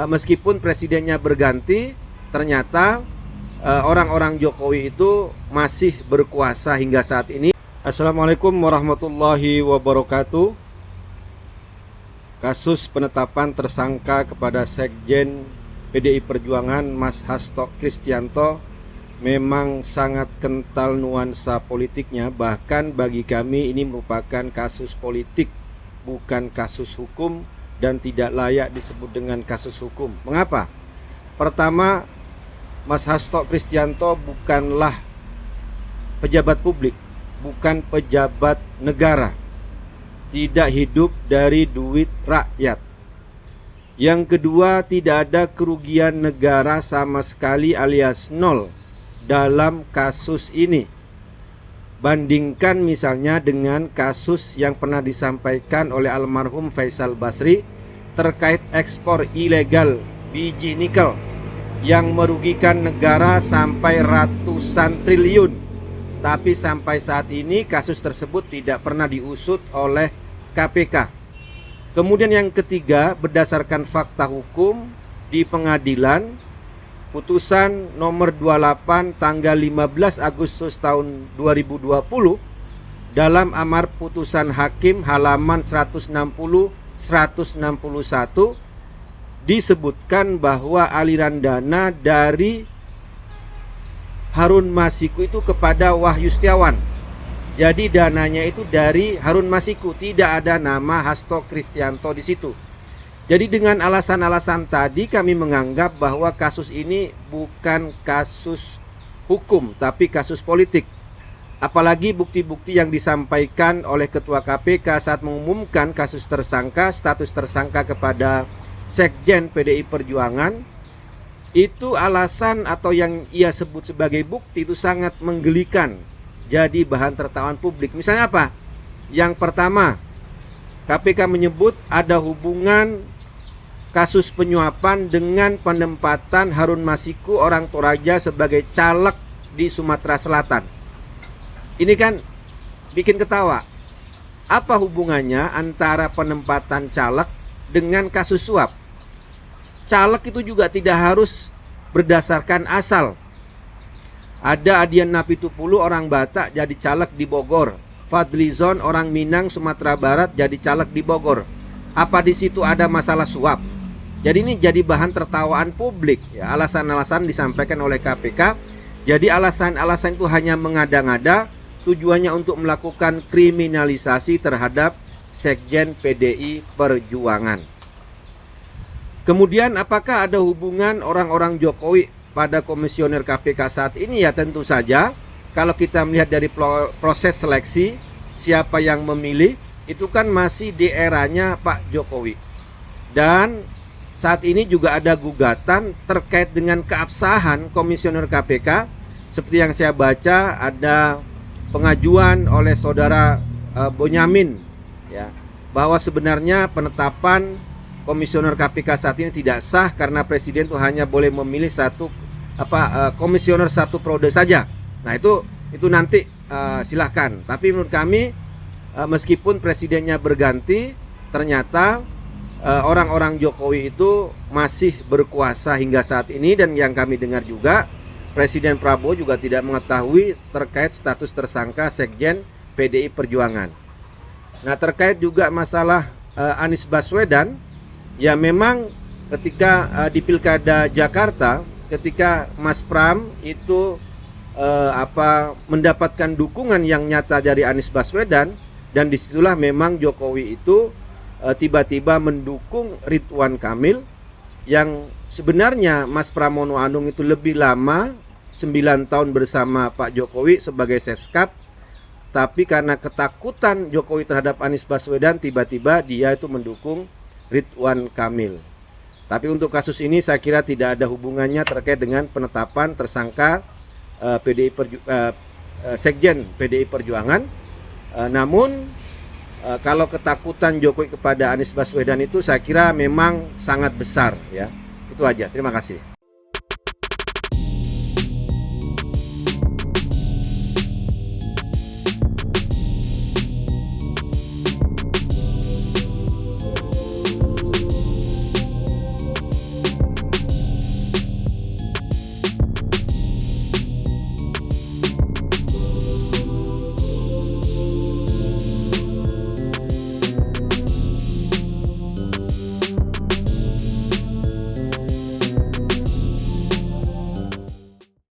meskipun presidennya berganti, ternyata orang-orang Jokowi itu masih berkuasa hingga saat ini. Assalamualaikum warahmatullahi wabarakatuh. Kasus penetapan tersangka kepada Sekjen PDI Perjuangan Mas Hasto Kristianto memang sangat kental nuansa politiknya. Bahkan bagi kami ini merupakan kasus politik, bukan kasus hukum, dan tidak layak disebut dengan kasus hukum. Mengapa? Pertama, Mas Hasto Kristianto bukanlah pejabat publik, bukan pejabat negara, tidak hidup dari duit rakyat. Yang kedua, tidak ada kerugian negara sama sekali alias nol dalam kasus ini. Bandingkan misalnya dengan kasus yang pernah disampaikan oleh almarhum Faisal Basri terkait ekspor ilegal biji nikel yang merugikan negara sampai ratusan triliun. Tapi sampai saat ini kasus tersebut tidak pernah diusut oleh KPK. Kemudian yang ketiga, berdasarkan fakta hukum di pengadilan, putusan nomor 28 tanggal 15 Agustus tahun 2020 dalam amar putusan hakim halaman 160-161 disebutkan bahwa aliran dana dari Harun Masiku itu kepada Wahyu Setiawan. Jadi dananya itu dari Harun Masiku, tidak ada nama Hasto Kristianto di situ. Jadi dengan alasan-alasan tadi kami menganggap bahwa kasus ini bukan kasus hukum tapi kasus politik. Apalagi bukti-bukti yang disampaikan oleh Ketua KPK saat mengumumkan kasus tersangka, status tersangka kepada Sekjen PDI Perjuangan, itu alasan atau yang ia sebut sebagai bukti itu sangat menggelikan, jadi bahan tertawaan publik. Misalnya apa? Yang pertama, KPK menyebut ada hubungan kasus penyuapan dengan penempatan Harun Masiku orang Toraja sebagai caleg di Sumatera Selatan. Ini kan bikin ketawa. Apa hubungannya antara penempatan caleg dengan kasus suap? Caleg itu juga tidak harus berdasarkan asal. Ada Adian Napitupulu orang Batak jadi caleg di Bogor, Fadlizon orang Minang Sumatera Barat jadi caleg di Bogor. Apa di situ ada masalah suap? Jadi ini jadi bahan tertawaan publik ya, alasan-alasan disampaikan oleh KPK. Jadi alasan-alasan itu hanya mengada-ngada, tujuannya untuk melakukan kriminalisasi terhadap Sekjen PDI Perjuangan. Kemudian apakah ada hubungan orang-orang Jokowi pada komisioner KPK saat ini? Ya tentu saja. Kalau kita melihat dari proses seleksi, siapa yang memilih, itu kan masih di eranya Pak Jokowi. Dan saat ini juga ada gugatan terkait dengan keabsahan komisioner KPK. Seperti yang saya baca, ada pengajuan oleh saudara Bonyamin ya, bahwa sebenarnya penetapan komisioner KPK saat ini tidak sah karena presiden itu hanya boleh memilih komisioner satu periode saja. Nah itu nanti silahkan. Tapi menurut kami meskipun presidennya berganti, ternyata orang-orang Jokowi itu masih berkuasa hingga saat ini. Dan yang kami dengar juga, Presiden Prabowo juga tidak mengetahui terkait status tersangka Sekjen PDI Perjuangan. Nah terkait juga masalah Anies Baswedan, ya memang ketika di Pilkada Jakarta, ketika Mas Pram itu mendapatkan dukungan yang nyata dari Anies Baswedan, dan disitulah memang Jokowi itu tiba-tiba mendukung Ridwan Kamil, yang sebenarnya Mas Pramono Anung itu lebih lama 9 tahun bersama Pak Jokowi sebagai Seskap, tapi karena ketakutan Jokowi terhadap Anies Baswedan, tiba-tiba dia itu mendukung Ridwan Kamil. Tapi untuk kasus ini saya kira tidak ada hubungannya terkait dengan penetapan tersangka Sekjen PDI Perjuangan. Namun kalau ketakutan Jokowi kepada Anies Baswedan itu saya kira memang sangat besar ya. Itu aja. Terima kasih.